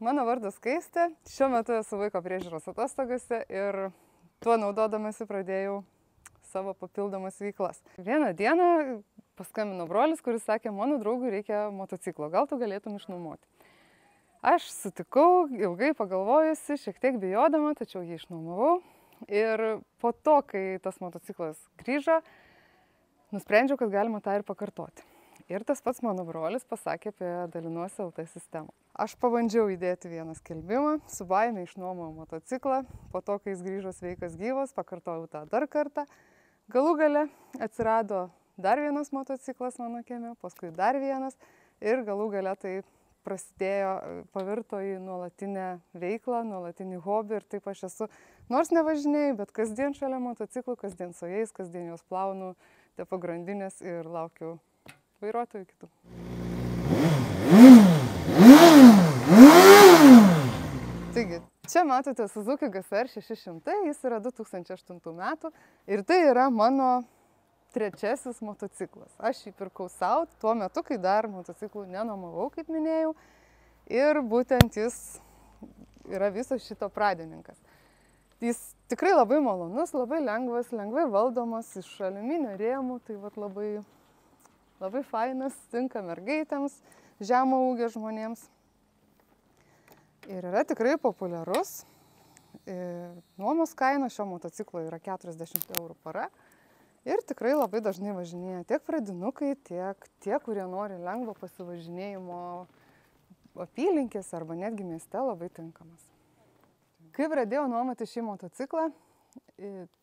Mano vardas Skaistė, šiuo metu esu vaiko priežiūros atostogose ir tuo naudodamasi pradėjau savo papildomas veiklas. Vieną dieną paskambino brolis, kuris sakė, mano draugui reikia motociklo, gal tu galėtum išnuomoti. Aš sutikau, ilgai pagalvojusi, šiek tiek bijodama, tačiau jį išnuomavau. Ir po to, kai tas motociklas grįžo, nusprendžiau, kad galima tą ir pakartoti. Ir tas pats mano brolis pasakė apie Dalinuosi LT sistemą. Aš pabandžiau įdėti vieną skelbimą, su baime išnuomojau motociklą, po to, kai jis grįžo sveikas gyvas, pakartojau tą dar kartą. Galų gale atsirado dar vienas motociklas mano kieme, paskui dar vienas ir galų gale tai prasidėjo, pavirto į nuolatinę veiklą, nuolatinį hobį ir taip aš esu, nors nevažinėjau, bet kasdien šalia motociklų, kasdien su jais, kasdien juos plaunu, tepu grandinės ir laukiu vairuotojų kitų. Taigi, čia matote Suzuki GSR 600, jis yra 2008 metų ir tai yra mano trečiasis motociklas. Aš jį pirkau savo tuo metu, kai dar motociklų nenuomavau, kaip minėjau, ir būtent jis yra viso šito pradininkas. Jis tikrai labai malonus, labai lengvas, lengvai valdomas, iš aliuminio rėmų, tai vat labai fainas, tinka mergaitėms, žemo ūgio žmonėms. Ir yra tikrai populiarus. Nuomos kaina šio motociklo yra 40 eurų para. Ir tikrai labai dažnai važinėja tiek pradinukai, tiek tie, kurie nori lengvo pasivažinėjimo apylinkės arba netgi mieste, labai tinkamas. Kai pradėjau nuomoti šį motociklą,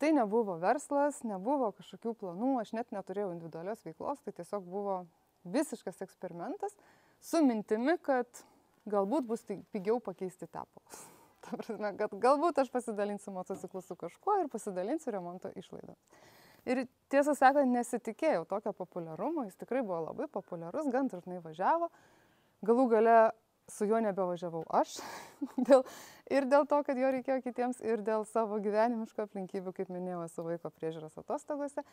tai nebuvo verslas, nebuvo kažkokių planų, aš net neturėjau individualios veiklos, tai tiesiog buvo visiškas eksperimentas su mintimi, kad galbūt bus pigiau pakeisti tepalus. Ta prasme, kad galbūt aš pasidalinsiu motociklu su kažkuo ir pasidalinsiu remonto išlaidomis. Ir tiesą sakant, nesitikėjau tokio populiarumo, jis tikrai buvo labai populiarus, gan dažnai važiavo. Galų gale su juo nebevažiavau aš, ir dėl to, kad jo reikėjo kitiems, ir dėl savo gyvenimiško aplinkybių, kaip minėjau, esu vaiko priežiūros atostogose.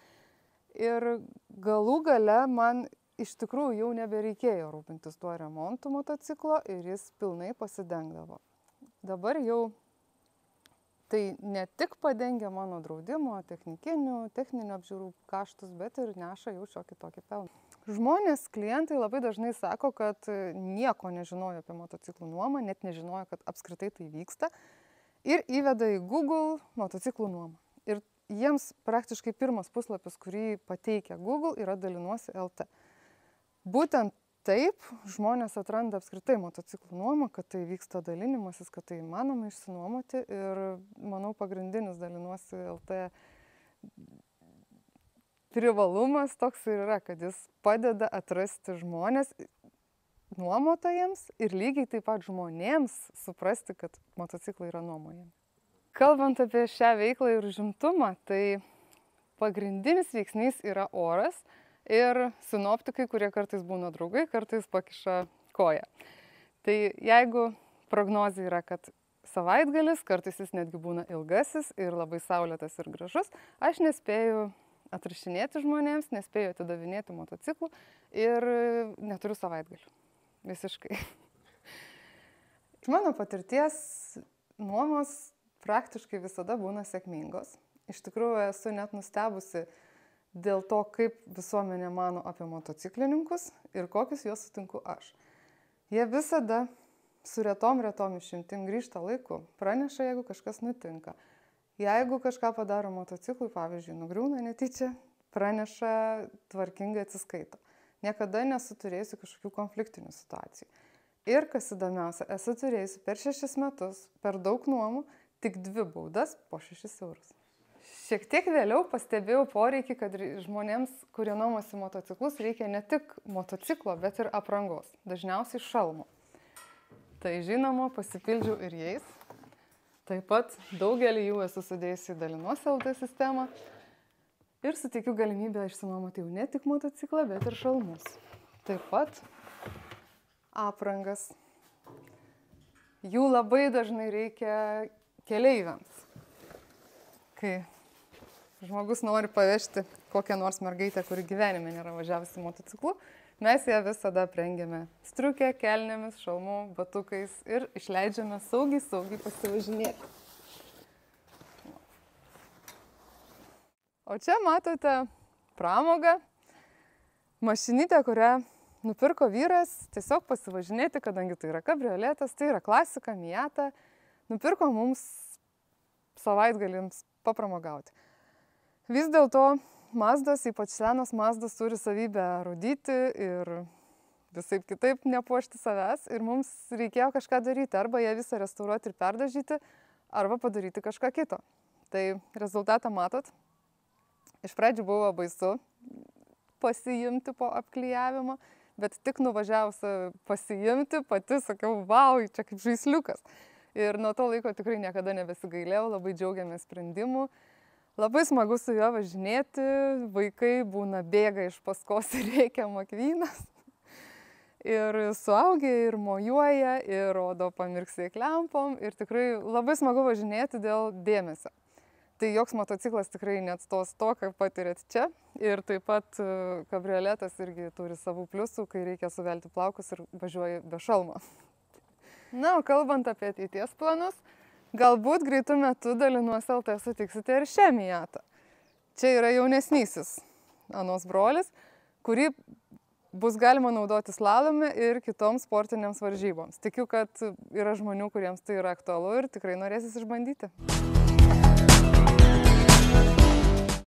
Ir galų gale man iš tikrųjų jau nebereikėjo rūpintis tuo remontu motociklo ir jis pilnai pasidengdavo. Dabar jau tai ne tik padengia mano draudimo, techninių apžiūrų kaštus, bet ir neša jau šiokį tokį pelną. Žmonės, klientai labai dažnai sako, kad nieko nežinojo apie motociklų nuomą, net nežinojo, kad apskritai tai vyksta ir įveda į Google motociklų nuomą. Ir jiems praktiškai pirmas puslapis, kurį pateikia Google, yra Dalinuosi LT. Būtent taip žmonės atranda apskritai motociklų nuomą, kad tai vyksta dalinimasis, kad tai įmanoma išsinuomoti ir manau pagrindinis Dalinuosi LT privalumas toks ir yra, kad jis padeda atrasti žmonės nuomotojams ir lygiai taip pat žmonėms suprasti, kad motociklai yra nuomojami. Kalbant apie šią veiklą ir užimtumą, tai pagrindinis veiksnys yra oras ir sinoptikai, kurie kartais būna draugai, kartais pakiša koją. Tai jeigu prognozija yra, kad savaitgalis, kartais jis netgi būna ilgasis ir labai saulėtas ir gražus, aš nespėju atrašinėti žmonėms, nespėju atidavinėti motociklų ir neturiu savaitgalių. Visiškai. Iš mano patirties nuomos praktiškai visada būna sėkmingos. Iš tikrųjų esu net nustebusi dėl to, kaip visuomenė mano apie motociklininkus ir kokius juos sutinku aš. Jie visada su retom išimtim grįžta laiku, praneša, jeigu kažkas nutinka. Jeigu kažką padaro motociklui, pavyzdžiui, nugriūna netyčia, praneša, tvarkingai atsiskaito. Niekada nesu turėjusi kažkokių konfliktinių situacijų. Ir kas įdomiausia, esu turėjusi per 6 metus, per daug nuomų, tik 2 baudas po 6 eurus. Šiek tiek vėliau pastebėjau poreikį, kad žmonėms, kurie nuomosi motociklus, reikia ne tik motociklo, bet ir aprangos, dažniausiai šalmo. Tai žinoma, pasipildžiau ir jais. Taip pat daugelį jų esu sudėjusi į Dalinuosi LT sistemą ir suteikiu galimybę išsinuomoti jau ne tik motociklą, bet ir šalmus. Taip pat aprangas. Jų labai dažnai reikia keleiviams. Kai žmogus nori pavežti kokią nors mergaitę, kuri gyvenime nėra važiavusi motociklu, mes ją visada aprengiame striukę, kelnėmis, šalmu, batukais ir išleidžiame saugiai pasivažinėti. O čia matote pramogą, mašinytę, kurią nupirko vyras tiesiog pasivažinėti, kadangi tai yra kabrioletas, tai yra klasika, Miata, nupirko mums savaitgaliams papramogauti. Vis dėlto Mazdos, ypač senos Mazdos, turi savybę rūdyti ir visaip kitaip nepuošti savęs ir mums reikėjo kažką daryti, arba ją visą restauruoti ir perdažyti, arba padaryti kažką kito. Tai rezultatą matot. Iš pradžių buvo baisu pasiimti po apklijavimo, bet tik nuvažiavus pasiimti, pati sakiau, vau, čia kaip žaisliukas. Ir nuo to laiko tikrai niekada nebesigailėjau, labai džiaugiamės sprendimu. Labai smagu su juo važinėti, vaikai būna bėga iš paskos ir reikia makvynas. Ir suaugę, ir mojuoja, ir rodo pamirksėk lempom. Ir tikrai labai smagu važinėti dėl dėmesio. Tai joks motociklas tikrai neatstos to, ką patirėt čia. Ir taip pat kabrioletas irgi turi savų pliusų, kai reikia suvelti plaukus ir važiuoji be šalmo. Na, o kalbant apie ateities planus, galbūt greitų metų Dalinuosi LT sutiksite ir šią Miatą. Čia yra jaunesnysis anos brolis, kurį bus galima naudoti slalome ir kitoms sportinėms varžyboms. Tikiu, kad yra žmonių, kuriems tai yra aktualu ir tikrai norėsis išbandyti.